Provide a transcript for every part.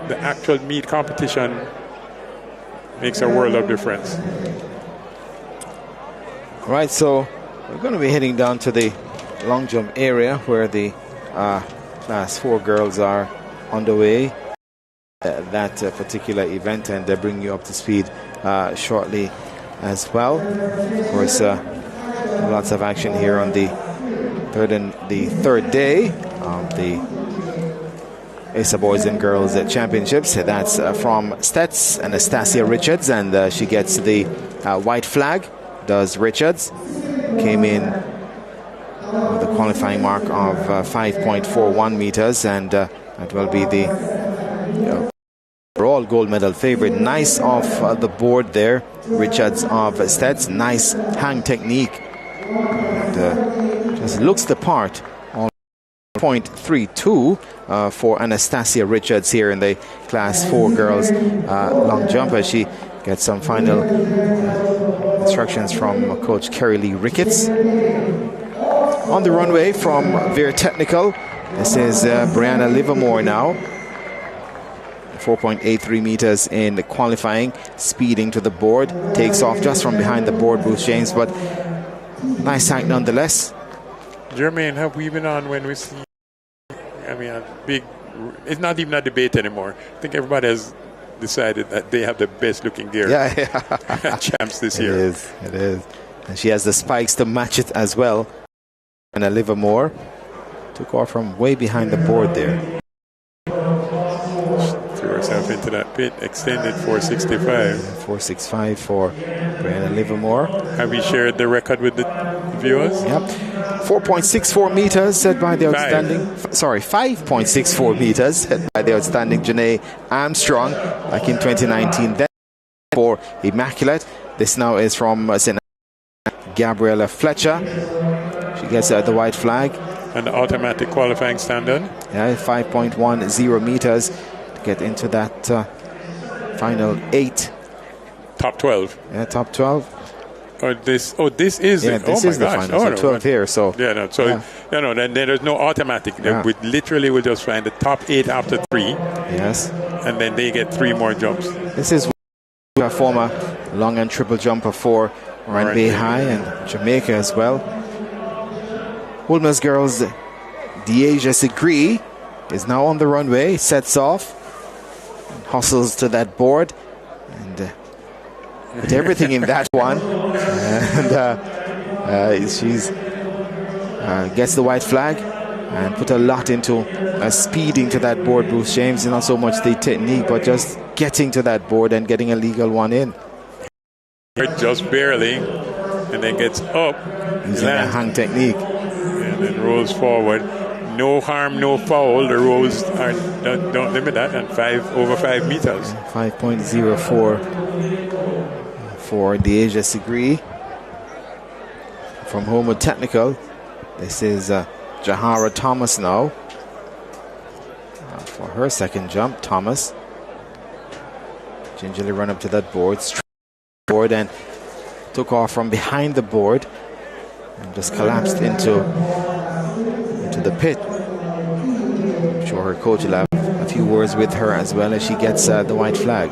the actual meet competition makes a world of difference. Right, so we're going to be heading down to the long jump area where the Class 4 girls are underway. That particular event, and they bring you up to speed shortly as well. Of course, lots of action here on the third day of the ISSA Boys and Girls Championships. That's from Stets, Anastasia Richards, and she gets the white flag. Does Richards. Came in with a qualifying mark of 5.41 meters, and that will be the overall gold medal favorite. Nice off the board there, Richards of Stets. Nice hang technique, and just looks the part. 0.32 for Anastasia Richards here in the Class 4 girls long jump, as she gets some final instructions from Coach Kerry Lee Ricketts. On the runway from Veer Technical, this is Brianna Livermore now. 4.83 meters in the qualifying, speeding to the board. Takes off just from behind the board, Bruce James, but nice tank nonetheless. Jermaine, have we been on when we see, I mean, a big, it's not even a debate anymore. I think everybody has decided that they have the best looking gear. Yeah. Champs this year. It is. And she has the spikes to match it as well. And Livermore took off from way behind the board there. Threw herself into that pit, extended 465. 465 for Brianna Livermore. Have we shared the record with the viewers? Yep. 4.64 meters set by the outstanding. 5.64 meters set by the outstanding Janae Armstrong back in 2019. Then for Immaculate. This now is from Gabriella Fletcher. She gets the white flag. And the automatic qualifying standard. Yeah, 5.10 meters to get into that final 8. Top 12. Yeah, top 12. This is this is the final. So 12 here. So then there's no automatic. We literally will just find the top 8 after 3. Yes. And then they get 3 more jumps. This is a former long and triple jumper for Rand Bay High and Jamaica as well. Wolmer's girls, Deasia Sigree is now on the runway, sets off, hustles to that board, and with everything in that one, and she's gets the white flag and put a lot into speeding to that board, Bruce James. Not so much the technique, but just getting to that board and getting a legal one in. Just barely, and then gets up using a hang technique, and then rolls forward. No harm, no foul. The rolls don't limit that, and over 5 meters. 5.04 for Deasia Sigree from Homewood Technical. This is Jahara Thomas now for her second jump. Thomas gingerly run up to that board, and took off from behind the board and just collapsed into the pit. I'm sure her coach will have a few words with her as well as she gets the white flag.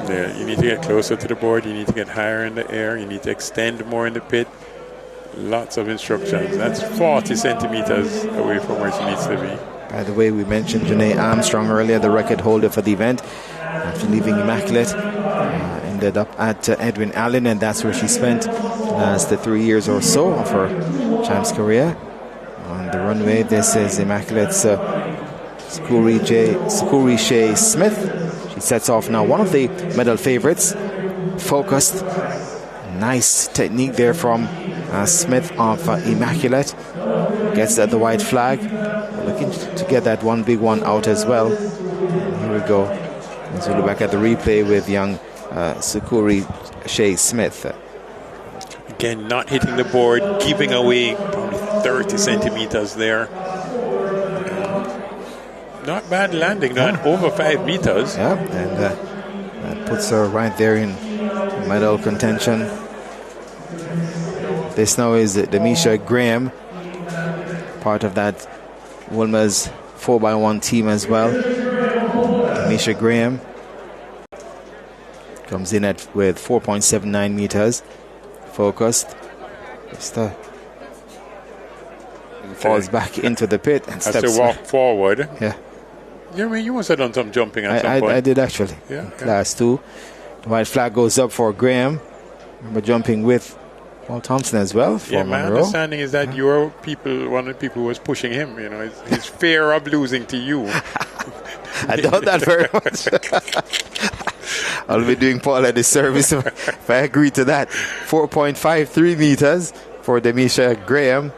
Yeah, you need to get closer to the board, you need to get higher in the air, you need to extend more in the pit. Lots of instructions. That's 40 centimeters away from where she needs to be. By the way, we mentioned Janae Armstrong earlier, the record holder for the event. After leaving Immaculate, ended up at Edwin Allen, and that's where she spent the last 3 years or so of her champs career. On the runway, this is Immaculate's Sigree Shea Smith. She sets off now, one of the medal favorites. Focused, nice technique there from Smith of Immaculate. Gets the white flag. Looking to get that one big one out as well. Here we go. As we look back at the replay with young Sigree Shea Smith. Again, not hitting the board, giving away probably 30 centimeters there. Not bad landing, not over 5 meters. Yeah, and that puts her right there in medal contention. This now is Demisha Graham, part of that Wolmer's 4x1 team as well. Demisha Graham comes in with 4.79 meters. Focused. Just falls back into the pit and has steps to walk forward. Yeah. You must have done some jumping at some point. I did actually. Yeah, Class 2. The white flag goes up for Graham. Remember jumping with Paul Thompson as well. Yeah, my understanding is that your people, one of the people who was pushing him, you know, his fear of losing to you. I doubt that very much. I'll be doing Paul a disservice if I agree to that. 4.53 meters for Demisha Graham.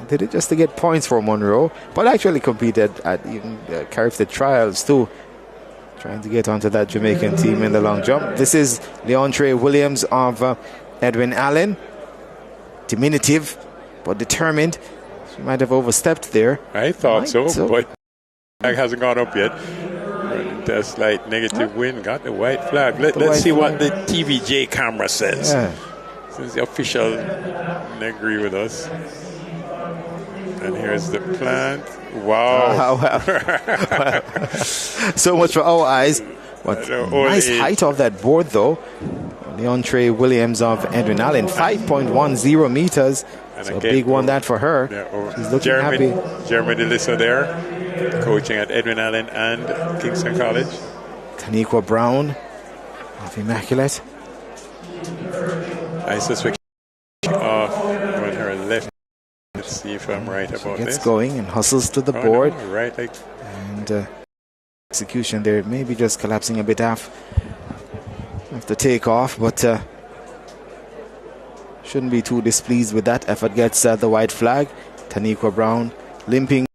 Did it just to get points for Monroe, but actually competed at even Carifta trials too, trying to get onto that Jamaican team in the long jump. This is Leontre Williams of Edwin Allen. Diminutive, but determined. She might have overstepped there. I thought so, but it hasn't gone up yet. That slight negative win got the white flag. Let's see what the TVJ camera says. Yeah. Since the official didn't agree with us. And here's the plant. Wow. So much for our eyes. But nice height of that board, though. Leontre Williams of Edwin Allen, 5.10 meters. And so a big one that for her. Yeah, she's looking happy. Jeremy DeLissa there, coaching at Edwin Allen and Kingston College. Taniqua Brown of Immaculate. I suspect off on her left. Let's see if I'm right about this. Gets going and hustles to the board. No, right, and execution there, maybe just collapsing a bit after takeoff, but shouldn't be too displeased with that effort. Gets the white flag. Taniqua Brown limping.